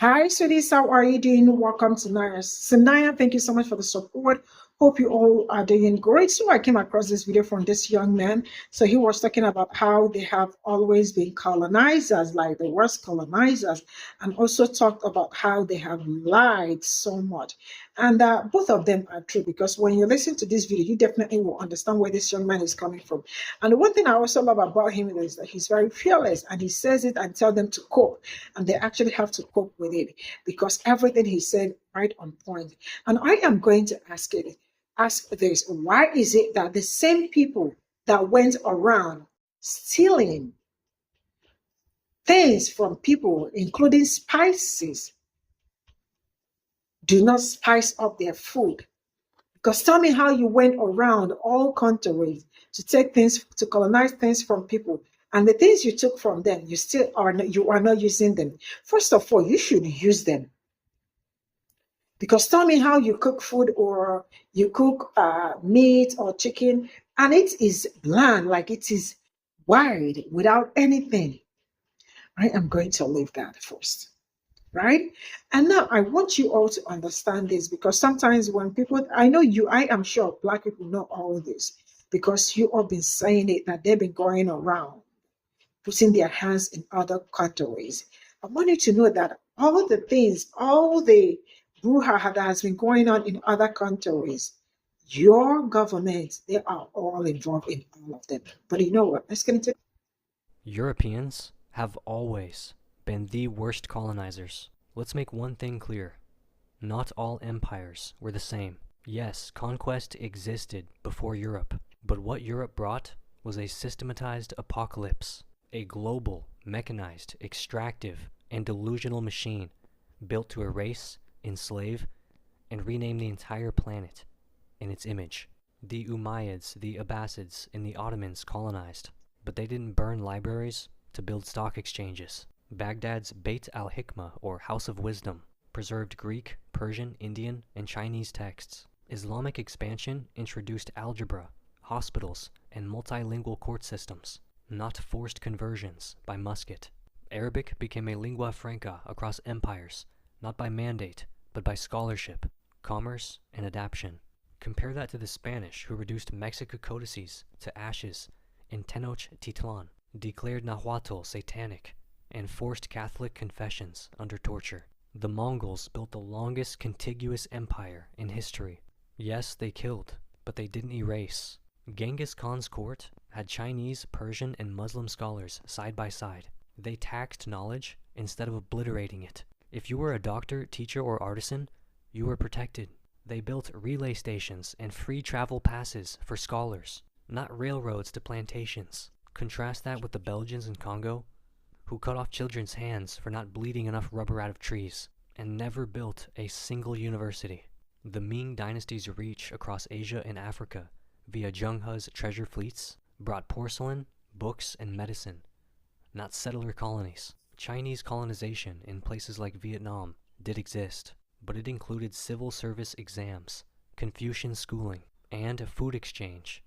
Hi, sweeties. How are you doing? Welcome to Naya. Sanaya, thank you so much for the support. Hope you all are doing great. So I came across this video from this young man. So he was talking about how they have always been colonizers, like the worst colonizers, and also talked about how they have lied so much. And both of them are true because when you listen to this video, you definitely will understand where this young man is coming from. And the one thing I also love about him is that he's very fearless and he says it and tell them to cope, and they actually have to cope with it because everything he said right on point. And I am going to ask this: why is it that the same people that went around stealing things from people, including spices, do not spice up their food? Because tell me how you went around all countries to take things, to colonize things from people, and the things you took from them, you are not using them. First of all, you should use them. Because tell me how you cook food or you cook meat or chicken, and it is bland, like it is wide without anything. I am going to leave that first. Right? And now I want you all to understand this because sometimes when people, I know you, I am sure Black people know all this because you all been saying it that they've been going around putting their hands in other countries. I want you to know that all the things, all the brouhaha that has been going on in other countries, your government, they are all involved in all of them. But you know what? Let's get into. Europeans have always been the worst colonizers. Let's make one thing clear. Not all empires were the same. Yes, conquest existed before Europe, but what Europe brought was a systematized apocalypse, a global, mechanized, extractive, and delusional machine built to erase, enslave, and rename the entire planet in its image. The Umayyads, the Abbasids, and the Ottomans colonized, but they didn't burn libraries to build stock exchanges. Baghdad's Beit al-Hikmah, or House of Wisdom, preserved Greek, Persian, Indian, and Chinese texts. Islamic expansion introduced algebra, hospitals, and multilingual court systems, not forced conversions by musket. Arabic became a lingua franca across empires, not by mandate, but by scholarship, commerce, and adaptation. Compare that to the Spanish, who reduced Mexican codices to ashes in Tenochtitlan, declared Nahuatl satanic, and forced Catholic confessions under torture. The Mongols built the longest contiguous empire in history. Yes, they killed, but they didn't erase. Genghis Khan's court had Chinese, Persian, and Muslim scholars side by side. They taxed knowledge instead of obliterating it. If you were a doctor, teacher, or artisan, you were protected. They built relay stations and free travel passes for scholars, not railroads to plantations. Contrast that with the Belgians in Congo, who cut off children's hands for not bleeding enough rubber out of trees, and never built a single university. The Ming dynasty's reach across Asia and Africa via Zheng He's treasure fleets brought porcelain, books, and medicine, not settler colonies. Chinese colonization in places like Vietnam did exist, but it included civil service exams, Confucian schooling, and a food exchange,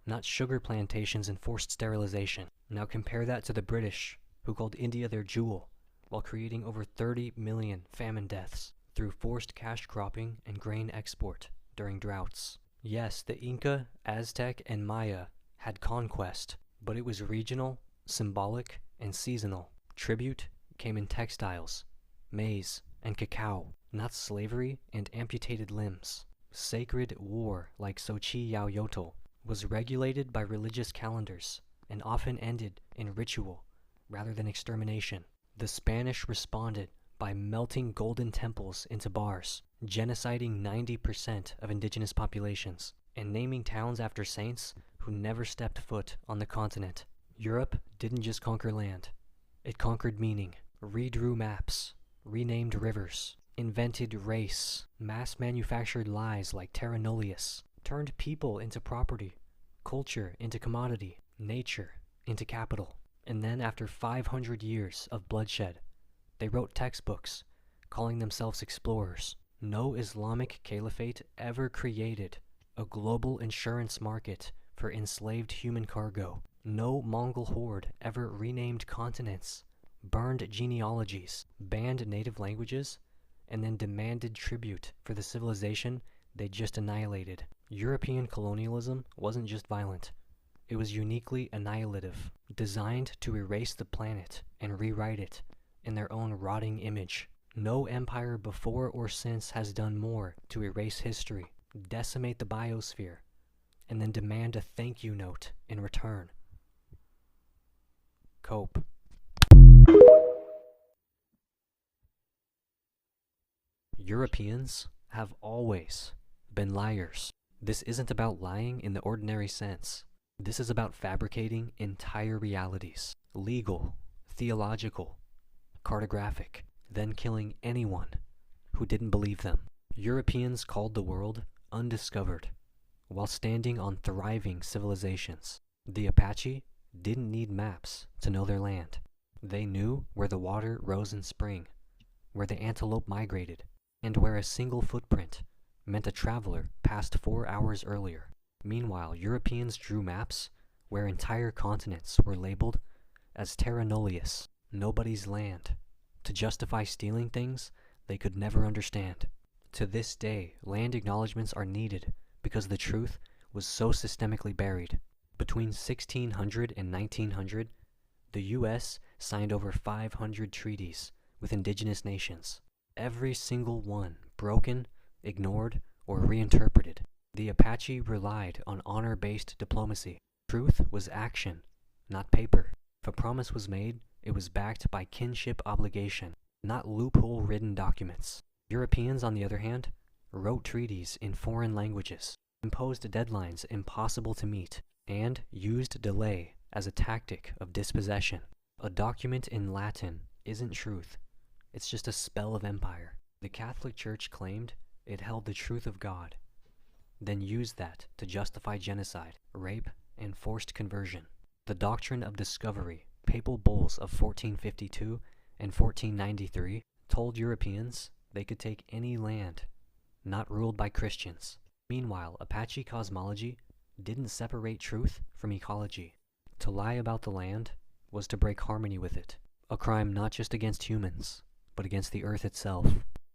not sugar plantations and forced sterilization. Now compare that to the British, who called India their jewel, while creating over 30 million famine deaths through forced cash cropping and grain export during droughts. Yes, the Inca, Aztec, and Maya had conquest, but it was regional, symbolic, and seasonal. Tribute came in textiles, maize, and cacao, not slavery and amputated limbs. Sacred war, like Sochi Yao Yotl, was regulated by religious calendars and often ended in ritual rather than extermination. The Spanish responded by melting golden temples into bars, genociding 90% of indigenous populations, and naming towns after saints who never stepped foot on the continent. Europe didn't just conquer land, it conquered meaning, redrew maps, renamed rivers, invented race, mass-manufactured lies like terra nullius, turned people into property, culture into commodity, nature into capital. And then after 500 years of bloodshed, they wrote textbooks, calling themselves explorers. No Islamic caliphate ever created a global insurance market for enslaved human cargo. No Mongol horde ever renamed continents burned genealogies, banned native languages, and then demanded tribute for the civilization they just annihilated. European colonialism wasn't just violent. It was uniquely annihilative, designed to erase the planet and rewrite it in their own rotting image. No empire before or since has done more to erase history, decimate the biosphere, and then demand a thank you note in return. Cope. Europeans have always been liars. This isn't about lying in the ordinary sense. This is about fabricating entire realities, legal, theological, cartographic, then killing anyone who didn't believe them. Europeans called the world undiscovered, while standing on thriving civilizations. The Apache didn't need maps to know their land. They knew where the water rose in spring, where the antelope migrated, and where a single footprint meant a traveler passed 4 hours earlier. Meanwhile, Europeans drew maps where entire continents were labeled as terra nullius, nobody's land, to justify stealing things they could never understand. To this day, land acknowledgments are needed because the truth was so systemically buried. Between 1600 and 1900, the U.S. signed over 500 treaties with indigenous nations, every single one broken, ignored, or reinterpreted. The Apache relied on honor-based diplomacy. Truth was action, not paper. If a promise was made, it was backed by kinship obligation, not loophole-ridden documents. Europeans, on the other hand, wrote treaties in foreign languages, imposed deadlines impossible to meet, and used delay as a tactic of dispossession. A document in Latin isn't truth. It's just a spell of empire. The Catholic Church claimed it held the truth of God, then used that to justify genocide, rape, and forced conversion. The doctrine of discovery, papal bulls of 1452 and 1493, told Europeans they could take any land not ruled by Christians. Meanwhile, Apache cosmology didn't separate truth from ecology. To lie about the land was to break harmony with it, a crime not just against humans, but against the earth itself.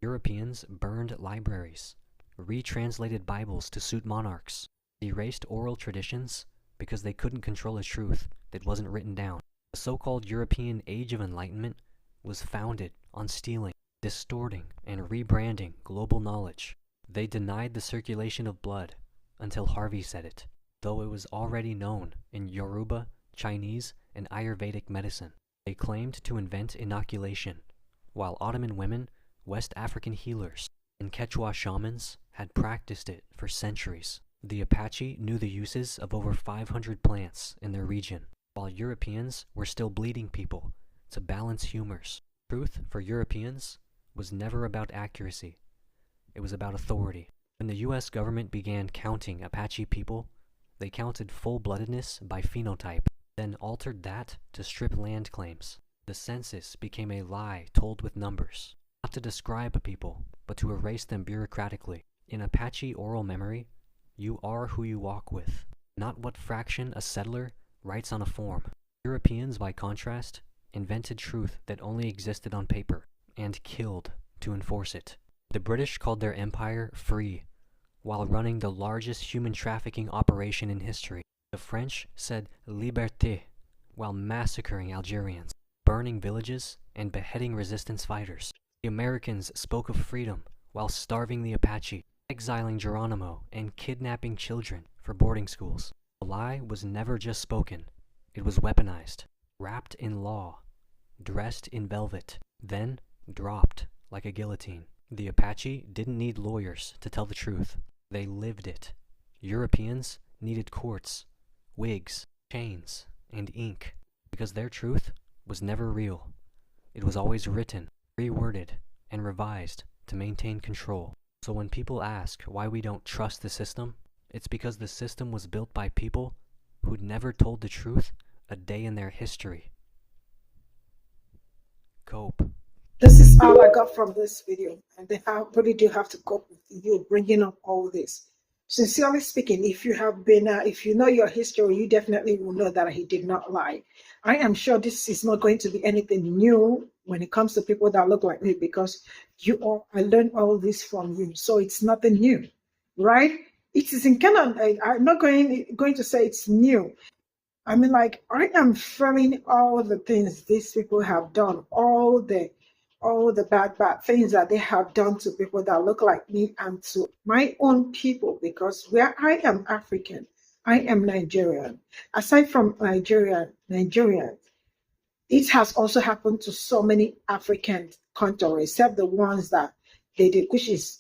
Europeans burned libraries, retranslated Bibles to suit monarchs, erased oral traditions because they couldn't control a truth that wasn't written down. The so-called European Age of Enlightenment was founded on stealing, distorting, and rebranding global knowledge. They denied the circulation of blood until Harvey said it, though it was already known in Yoruba, Chinese, and Ayurvedic medicine. They claimed to invent inoculation, while Ottoman women, West African healers, and Quechua shamans had practiced it for centuries. The Apache knew the uses of over 500 plants in their region, while Europeans were still bleeding people to balance humors. Truth for Europeans was never about accuracy. It was about authority. When the U.S. government began counting Apache people, they counted full-bloodedness by phenotype, then altered that to strip land claims. The census became a lie told with numbers, not to describe a people, but to erase them bureaucratically. In Apache oral memory, you are who you walk with, not what fraction a settler writes on a form. Europeans, by contrast, invented truth that only existed on paper, and killed to enforce it. The British called their empire free, while running the largest human trafficking operation in history. The French said liberté, while massacring Algerians, burning villages, and beheading resistance fighters. The Americans spoke of freedom while starving the Apache, exiling Geronimo, and kidnapping children for boarding schools. The lie was never just spoken, it was weaponized, wrapped in law, dressed in velvet, then dropped like a guillotine. The Apache didn't need lawyers to tell the truth. They lived it. Europeans needed courts, wigs, chains, and ink, because their truth was never real. It was always written, reworded, and revised to maintain control. So when people ask why we don't trust the system, it's because the system was built by people who'd never told the truth a day in their history. Cope. This is all I got from this video, and they really do have to cope with you bringing up all this. Sincerely speaking, if you have been, if you know your history, you definitely will know that he did not lie. I am sure this is not going to be anything new when it comes to people that look like me, because I learned all this from you. So it's nothing new, right? It is in Canada. I'm not going to say it's new. I mean, like, I am feeling all the things these people have done, all the bad things that they have done to people that look like me and to my own people, because where I am African, I am Nigerian. Aside from Nigerian, it has also happened to so many African countries, except the ones that they did, which is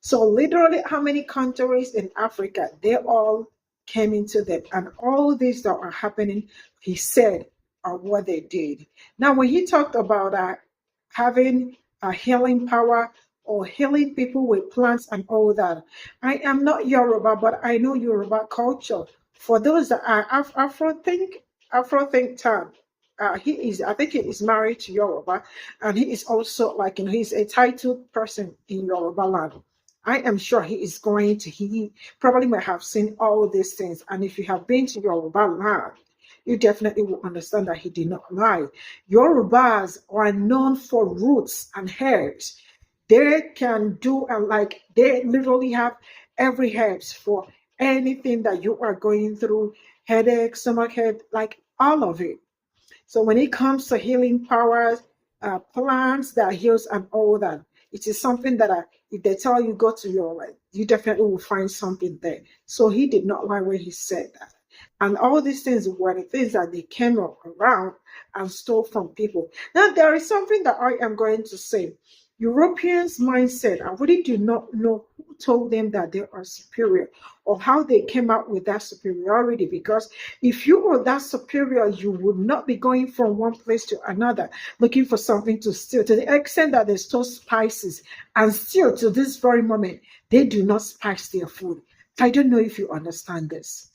so literally, how many countries in Africa, they all came into them. And all these that are happening, he said, are what they did. Now, when he talked about having a healing power or healing people with plants and all that, I am not Yoruba, but I know Yoruba culture. For those that are Afro think tank, I think he is married to Yoruba, and he is also like, he's a titled person in Yoruba land. I am sure he probably might have seen all these things. And if you have been to Yoruba land, you definitely will understand that he did not lie. Yorubas are known for roots and herbs. They can do, and like, they literally have every herbs for anything that you are going through, headache, stomachache, like all of it. So when it comes to healing powers, plants that heals and all that, it is something that if they tell you go to your life, you definitely will find something there. So he did not lie when he said that. And all these things were the things that they came around and stole from people. Now there is something that I am going to say. Europeans' mindset, I really do not know who told them that they are superior or how they came out with that superiority, because if you were that superior, you would not be going from one place to another looking for something to steal, to the extent that they store spices. And still, to this very moment, they do not spice their food. I don't know if you understand this.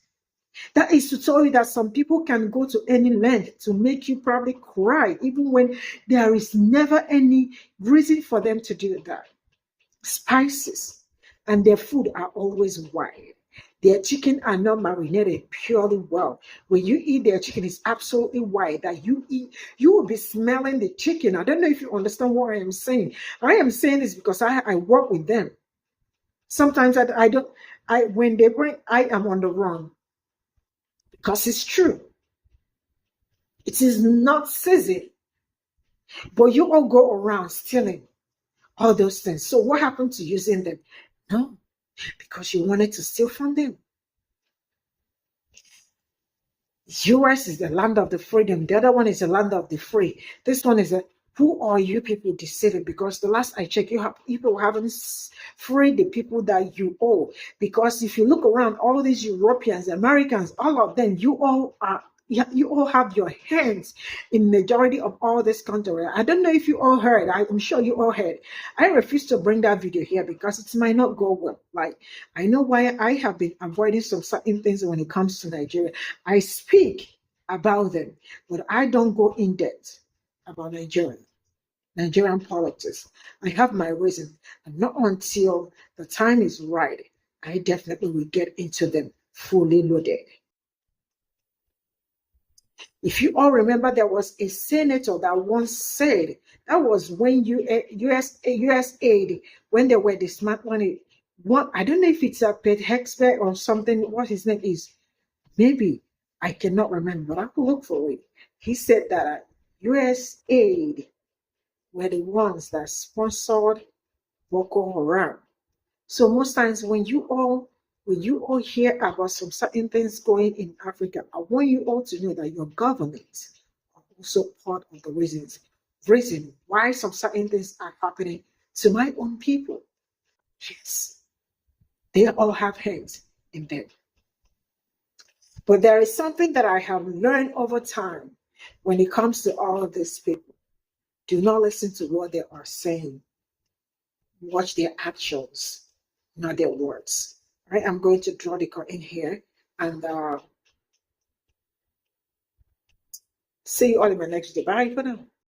That is to tell you that some people can go to any length to make you probably cry, even when there is never any reason for them to do that. Spices and their food are always white. Their chicken are not marinated purely well. When you eat their chicken, it's absolutely white. That you will be smelling the chicken. I don't know if you understand what I am saying. I am saying this because I work with them. Sometimes I don't. When they bring, I am on the run because it's true. It is not season, but you all go around stealing all those things. So what happened to using them? No, because you wanted to steal from them. US is the land of the freedom. The other one is the land of the free. This one is who are you people deceiving? Because the last I checked, people haven't freed the people that you owe. Because if you look around, all these Europeans, Americans, all of them, you all have your hands in majority of all this country. I don't know if you all heard. I'm sure you all heard. I refuse to bring that video here because it might not go well. Like, I know why I have been avoiding some certain things when it comes to Nigeria. I speak about them, but I don't go in depth about Nigerian politics. I have my reason, and not until the time is right, I definitely will get into them fully loaded. If you all remember, there was a senator that once said, that was when US aid, when they were dismantling what, I don't know if it's a Pe0ple or something, what his name is. Maybe, I cannot remember, but I could look for it. He said that US aid were the ones that sponsored Boko Haram. So most times when you all hear about some certain things going in Africa, I want you all to know that your government are also part of the reason why some certain things are happening to my own people. Yes, they all have hands in them. But there is something that I have learned over time when it comes to all of these people. Do not listen to what they are saying. Watch their actions, not their words. All right, I'm going to draw the curtain here and see you all in my next video. Bye for now.